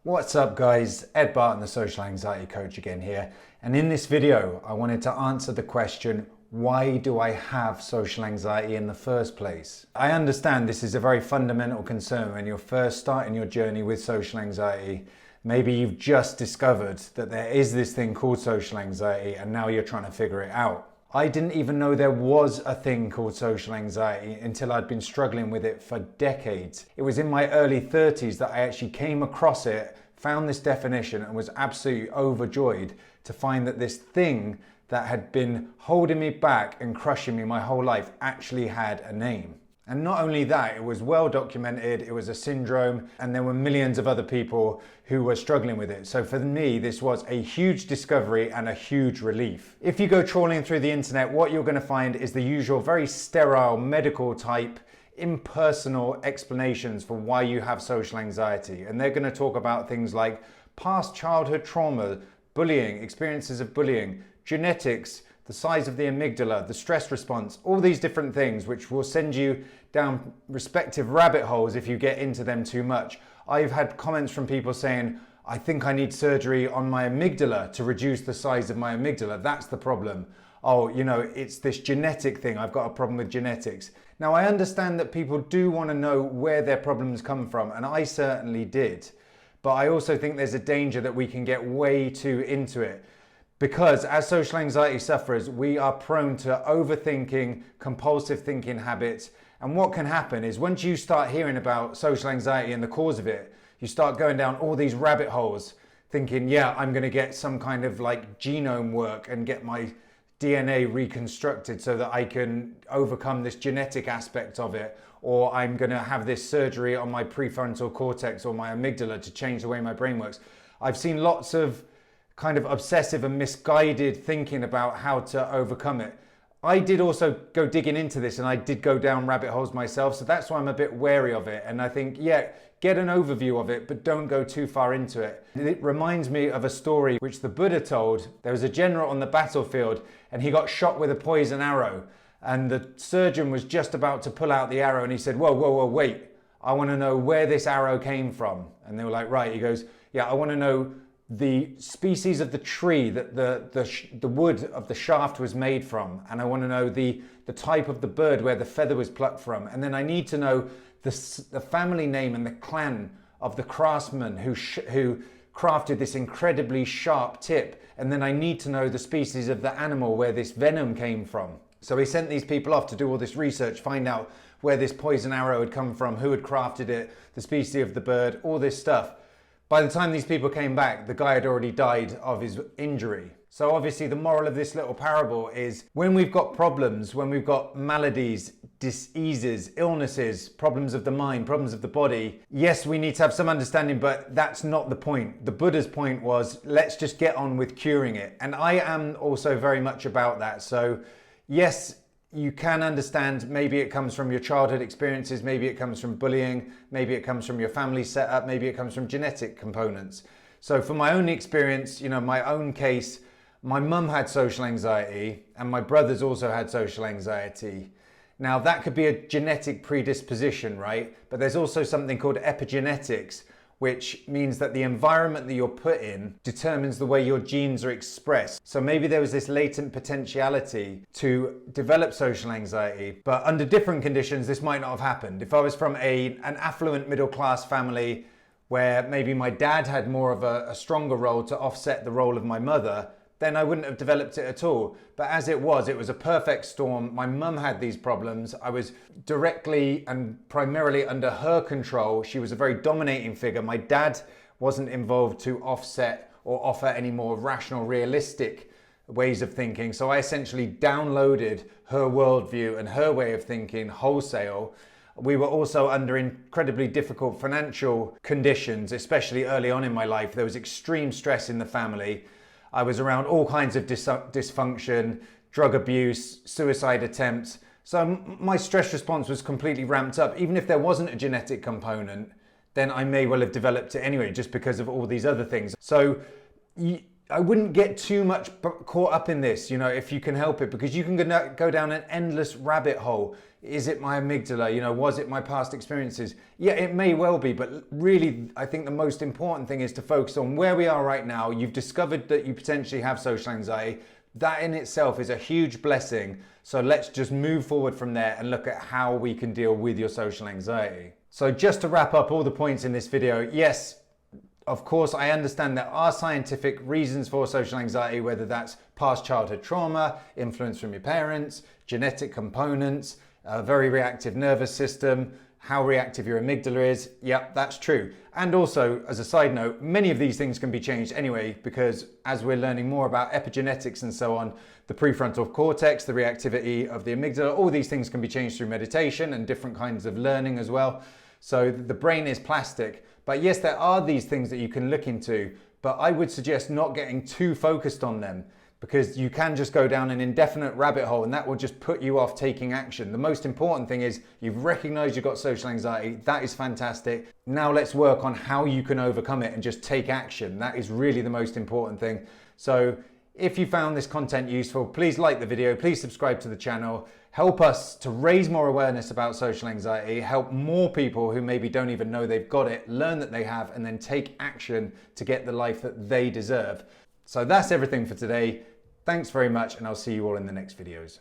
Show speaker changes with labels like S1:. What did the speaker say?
S1: What's up guys, Ed Barton, the Social Anxiety Coach again here. And in this video, I wanted to answer the question, why do I have social anxiety in the first place? I understand this is a very fundamental concern when you're first starting your journey with social anxiety. Maybe you've just discovered that there is this thing called social anxiety and now you're trying to figure it out. I didn't even know there was a thing called social anxiety until I'd been struggling with it for decades. It was in my early 30s that I actually came across it, found this definition and was absolutely overjoyed to find that this thing that had been holding me back and crushing me my whole life actually had a name. And not only that, it was well documented, it was a syndrome, and there were millions of other people who were struggling with it. So for me, this was a huge discovery and a huge relief. If you go trawling through the internet, what you're going to find is the usual very sterile medical type impersonal explanations for why you have social anxiety. And they're going to talk about things like past childhood trauma, bullying, experiences of bullying, genetics, the size of the amygdala, the stress response, all these different things which will send you down respective rabbit holes if you get into them too much. I've had comments from people saying, I think I need surgery on my amygdala to reduce the size of my amygdala. That's the problem. Oh, you know, it's this genetic thing. I've got a problem with genetics. Now, I understand that people do want to know where their problems come from, and I certainly did. But I also think there's a danger that we can get way too into it. Because as social anxiety sufferers, we are prone to overthinking, compulsive thinking habits. And what can happen is once you start hearing about social anxiety and the cause of it, you start going down all these rabbit holes thinking, yeah, I'm going to get some kind of like genome work and get my DNA reconstructed so that I can overcome this genetic aspect of it. Or I'm going to have this surgery on my prefrontal cortex or my amygdala to change the way my brain works. I've seen lots of kind of obsessive and misguided thinking about how to overcome it. I did also go digging into this and I did go down rabbit holes myself, so that's why I'm a bit wary of it. And I think, yeah, get an overview of it, but don't go too far into it. It reminds me of a story which the Buddha told. There was a general on the battlefield and he got shot with a poison arrow and the surgeon was just about to pull out the arrow and he said, whoa, wait, I want to know where this arrow came from. And they were like, right. He goes, yeah, I want to know the species of the tree that the wood of the shaft was made from, and I want to know the type of the bird where the feather was plucked from, and then I need to know the family name and the clan of the craftsman who crafted this incredibly sharp tip, and then I need to know the species of the animal where this venom came from. So he sent these people off to do all this research, find out where this poison arrow had come from, who had crafted it, the species of the bird, all this stuff. By the time these people came back, the guy had already died of his injury. So obviously the moral of this little parable is when we've got problems, when we've got maladies, diseases, illnesses, problems of the mind, problems of the body, yes, we need to have some understanding, but that's not the point. The Buddha's point was, let's just get on with curing it. And I am also very much about that. So yes, you can understand maybe it comes from your childhood experiences, maybe it comes from bullying, maybe it comes from your family setup, maybe it comes from genetic components. So for my own experience, you know, my own case, my mum had social anxiety and my brothers also had social anxiety. Now that could be a genetic predisposition, right? But there's also something called epigenetics, which means that the environment that you're put in determines the way your genes are expressed. So maybe there was this latent potentiality to develop social anxiety, but under different conditions, this might not have happened. If I was from an affluent middle-class family where maybe my dad had more of a stronger role to offset the role of my mother, then I wouldn't have developed it at all. But as it was a perfect storm. My mum had these problems. I was directly and primarily under her control. She was a very dominating figure. My dad wasn't involved to offset or offer any more rational, realistic ways of thinking. So I essentially downloaded her worldview and her way of thinking wholesale. We were also under incredibly difficult financial conditions, especially early on in my life. There was extreme stress in the family. I was around all kinds of dysfunction, drug abuse, suicide attempts. So my stress response was completely ramped up. Even if there wasn't a genetic component, then I may well have developed it anyway, just because of all these other things. So I wouldn't get too much caught up in this, if you can help it, because you can go down an endless rabbit hole. Is it my amygdala? Was it my past experiences? Yeah, it may well be, but really, I think the most important thing is to focus on where we are right now. You've discovered that you potentially have social anxiety. That in itself is a huge blessing. So let's just move forward from there and look at how we can deal with your social anxiety. So just to wrap up all the points in this video, yes, of course, I understand there are scientific reasons for social anxiety, whether that's past childhood trauma, influence from your parents, genetic components, a very reactive nervous system, how reactive your amygdala is. Yep, that's true. And also, as a side note, many of these things can be changed anyway, because as we're learning more about epigenetics and so on, the prefrontal cortex, the reactivity of the amygdala, all these things can be changed through meditation and different kinds of learning as well. So the brain is plastic. But yes, there are these things that you can look into, but I would suggest not getting too focused on them, because you can just go down an indefinite rabbit hole and that will just put you off taking action. The most important thing is you've recognized you've got social anxiety. That is fantastic. Now let's work on how you can overcome it and just take action. That is really the most important thing. So if you found this content useful, please like the video, please subscribe to the channel, help us to raise more awareness about social anxiety, help more people who maybe don't even know they've got it, learn that they have, and then take action to get the life that they deserve. So that's everything for today. Thanks very much, and I'll see you all in the next videos.